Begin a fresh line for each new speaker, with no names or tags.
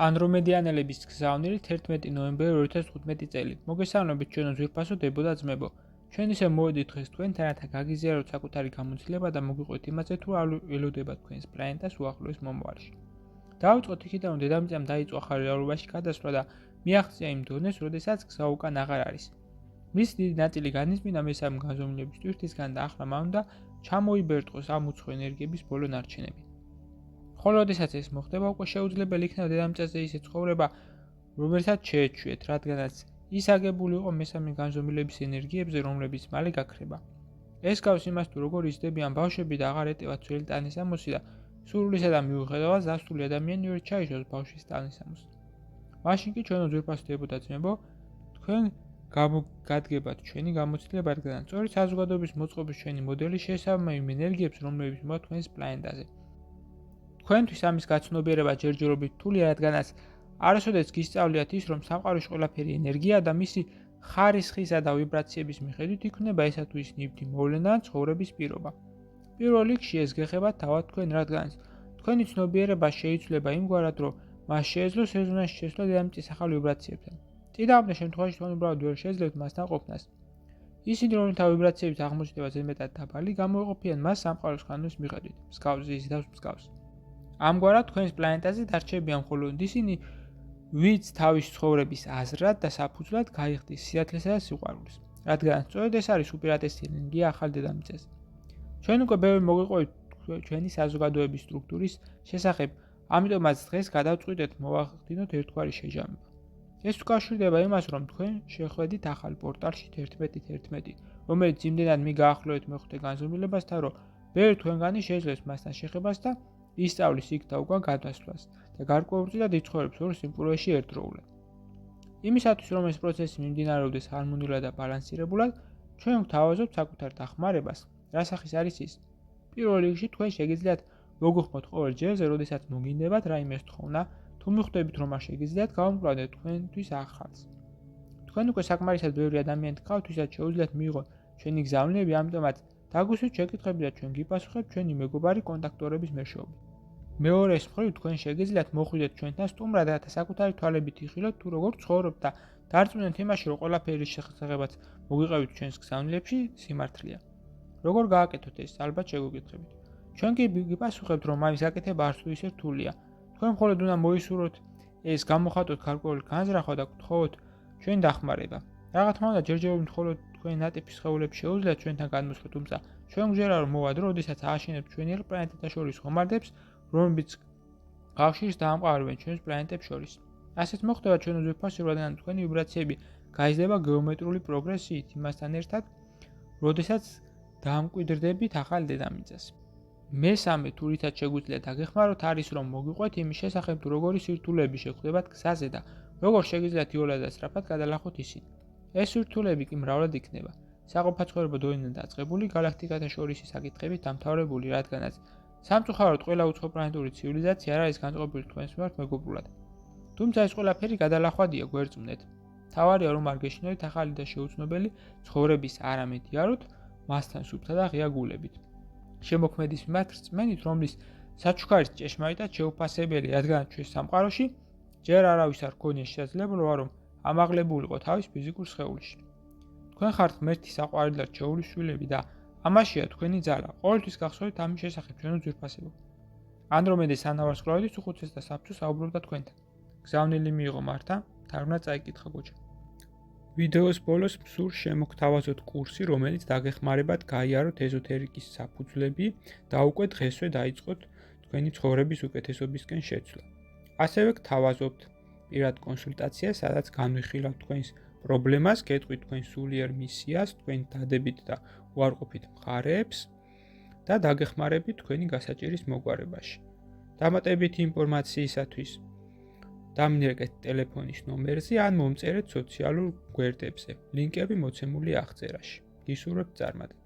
ანდრომედიანელების გზავნილი 11 ნოემბერი 2015 წელი. მოგესალმებით ჩვენო ძვირფასო დებო და ძმებო. ჩვენ ისე მოვედით დღეს თქვენთანათა გაგიზიაროთ საკუთარი გამოცდილება და მოგვიყვეთ იმაზე თუ არ ველოდება თქვენს პლანეტას უახლოეს მომავალში. დავიწყოთ იქიდან რომ დედამიწამ დაიწყო ახალ რეალობაში გადასვლა და მიაღწია იმ დონეს, როდესაც გზა უკან აღარ არის. მის დიდი ნაწილი განისმინა მესამე განზომილების ტვირთისგან და ახლა მან უნდა ჩამოიბერტყოს ამ უცხო ენერგიების ბოლო ნარჩენები. ხოლო როდესაც ეს მოხდება, უკვე შეუძლებელი იქნება დედამიწაზე ისე ცხოვრება, რომელსაც შეეჩვიეთ, რადგანაც ის აგებული იყო მესამე განზომილების ენერგიებზე, რომლებიც მალე გაქრება. ეს გავს იმას თუ როგორ იზრდებიან ბავშვები და აღარ ეტევათ ძველი ტანისამოსი და სურვილისა და მიუხედავად ზასული ადამიანი ვერ ჩაიშოს ბავშვის ტანისამოსს. მაშინ კი ჩვენო ძვირფასო დებო და ძმებო, თქვენ გადგებათ ჩვენი გამოცდილება, რადგან სწორედ საზოგადოების მოწყობის ჩვენი მოდელი შეესაბამება იმ ენერგიებს, რომლებიც მოაქვს თქვენს პლანეტაზე. თქვენთვის ამის გაცნობიერება ჯერჯერობით რთულია, რადგანაც არასოდეს გისწავლიათ ის, რომ სამყაროში ყველაფერი ენერგია და მისი ხარისხისა და ვიბრაციების მიხედვით იქნება ესა თუ ის ნივთი მოვლენა ან ცხოვრების პირობა. პირველ რიგში ეს გეხება თავად თქვენ, რადგანაც თქვენი ცნობიერება შეიცვლება იმგვარად, რომ მას შეეძლოს რეზონანსში შესვლა დედამიწის ახალ ვიბრაციებთან. წინააღმდეგ შემთხვევაში თქვენ უბრალოდ ვერ შეძლებთ მასთან ყოფნას. ისინი, რომელთა ვიბრაციების აღმოჩნდება ზედმეტად დაბალი, გამოიყოფიან მას სამყაროს ხანვის მიხედვით, მსგავსი ისდავს მსგავს. ამგვარად თქვენს პლანეტაზე დარჩებიან მხოლოდ ისინი, ვინც თავის ცხოვრების აზრად და საფუძვლად გაიხდის სიათლესა და სიყვარულს, რადგან სწორედ ეს არის უპირატესი ენერგია ახალ დედამიწაზე. ჩვენ უკვე ბევრი მოგიყვებით ჩვენი საზოგადოების სტრუქტურის შესახებ, ამიტომაც დღეს გადავწყვიტეთ მოვახდინოთ ერთგვარი შეჯამება. ეს უკავშირდება იმას, რომ თქვენ შეხვედით ახალ პორტალში 11.11, რომელიც იმდენად მიგაახლოვეთ მეოთხე განზომილებასთან, რომ ბევრი თქვენგანი შეძლებს მასთან შეხებას და ისწავლის იქ და უკან გადასვლას და გარკვეულწილად იცხოვრებს ორ სიმკვრივეში ერთდროულად. იმისათვის, რომ ეს პროცესი მიმდინარეობდეს ჰარმონიულად და ბალანსირებულად, ჩვენ გვთავაზობთ საკუთარ დახმარებას, რასახის არის ის. პირველ რიგში თქვენ შეგიძლიათ მოგუხმოთ ყოველ ჯერზე, როდესაც მოგინდებათ რაიმე თხოვნა, თუ მიხვდებით, რომ არ შეგიძლიათ გავამკლავდეთ თქვენთვის ახალს. თქვენ უკვე საკმარისად ბევრი ადამიანი გყავთ, ვისაც შეუძლიათ მიიღოთ ჩვენი გზავნილები, ამიტომაც დაგუსვით შეკითხვები და ჩვენ გიპასუხებთ ჩვენი მეგობარი კონტაქტორების მეშვეობით. მეორეს მხრივ თქვენ შეგიძლიათ მოხვიდეთ ჩვენთან სტუმრად, რათა საკუთარი თვალებით იხილოთ თუ როგორ ცხოვრობთ და დარწმუნდეთ იმაში, რომ ყველაფერი შესახებაც მოგიყევით ჩვენს გზავნილებში სიმართლეა. როგორ გააკეთოთ ეს, ალბათ შეგვიკითხებით. ჩვენ კი გიპასუხებთ, რომ ამის გაკეთება არც თუ ისე რთულია. თქვენ მხოლოდ უნდა მოისურვოთ ეს, გამოხატოთ გარკვეული განზრახვა და გთხოვოთ ჩვენ დახმარება. რა თქმა უნდა, ჯერჯერობით მხოლოდ თქვენ ნატიფი სხეულებს შეუძლიათ ჩვენთან გადმოსვლა, თუმცა ჩვენ გვჯერა რომ მოვა დრო, როდესაც ააშენებთ ჩვენი პლანეტათა შორის ხომალდებს, რომლებიც კავშირს დაამყარებენ ჩვენს პლანეტებს შორის. ასეთ მოხდება ჩვენო ძვირფასო, რადგან თქვენი ვიბრაციები გაიზრდება გეომეტრიული პროგრესიით იმასთან ერთად, როდესაც დაამკვიდრდებით ახალ დედამიწას. მესამე, თუ რითაც შეგვიძლია დაგეხმაროთ, არის რომ მოგიყვეთ იმის შესახებ, თუ როგორი სირთულეები შეხვდებათ გზაზე და როგორ შეგიძლიათ იოლად და სწრაფად გადალახოთ ისინი. ეს სირთულეები კი მრავლად იქნება. საყოფაცხოვრებო დონიდან დაწყებული, გალაქტიკათა შორისი საკითხებით დამთავრებული, რადგანაც სამწუხაროდ ყველა უცხო პლანეტური ცივილიზაცია არ არის განწყობილი თქვენს მიმართ მეგობრულად. თუმცა ეს ყველაფერი გადალახვადია, გვერწმუნდეთ. თავარია რომ არ გეშინოდეთ ახალი და შეუცნობელი ცხოვრების არამედ იაროთ მასთან სუფთა და ღია გულებით. შემოქმედის მიმართ რწმენით, რომლის საჩუქარიც ჭეშმარიტად შეუფასებელი, რადგან ჩვენს სამყაროში ჯერ არავის არ ჰქონია შესაძლებლობა, რომ ამაღლებულიყო თავის ფიზიკურ სხეულში. თქვენ ხართ ღმერთის საყვარელი და რჩეული შვილები და ამაშია თქვენი ძალა. ყოველთვის გახსოვდეთ ამის შესახებ ჩვენო ძვირფასებო. ანდრომედეს ანავარსკვლავედის უხუცეს და საფრთხეს აუბრობდა თქვენთან. გზავნილი მიიღო მართა, თარგმნა წაიკითხა გოჩა. ვიდეოს ბოლოს მსურს შემოგთავაზოთ კურსი, რომელიც დაგეხმარებათ გაიაროთ ეზოთერიკის საფუძვლები და უკვე დღესვე დაიწყოთ თქვენი ცხოვრების უკეთესობისკენ შეცვლა. ასევე გთავაზობთ პირად კონსულტაციას, სადაც განვიხილავთ თქვენს პრობლემას, გეტყვით თქვენს სულიერ მისიას, თქვენ დადებით და უარყოფით მხარეებს და დაგეხმარებით თქვენი გასაჭირის მოგვარებაში. დამატებითი ინფორმაციისათვის დამინერგეთ ტელეფონის ნომერზე ან მომწერეთ სოციალურ გვერდებზე. ლინკები მოცემულია აღწერაში. გისურვებთ წარმატებას.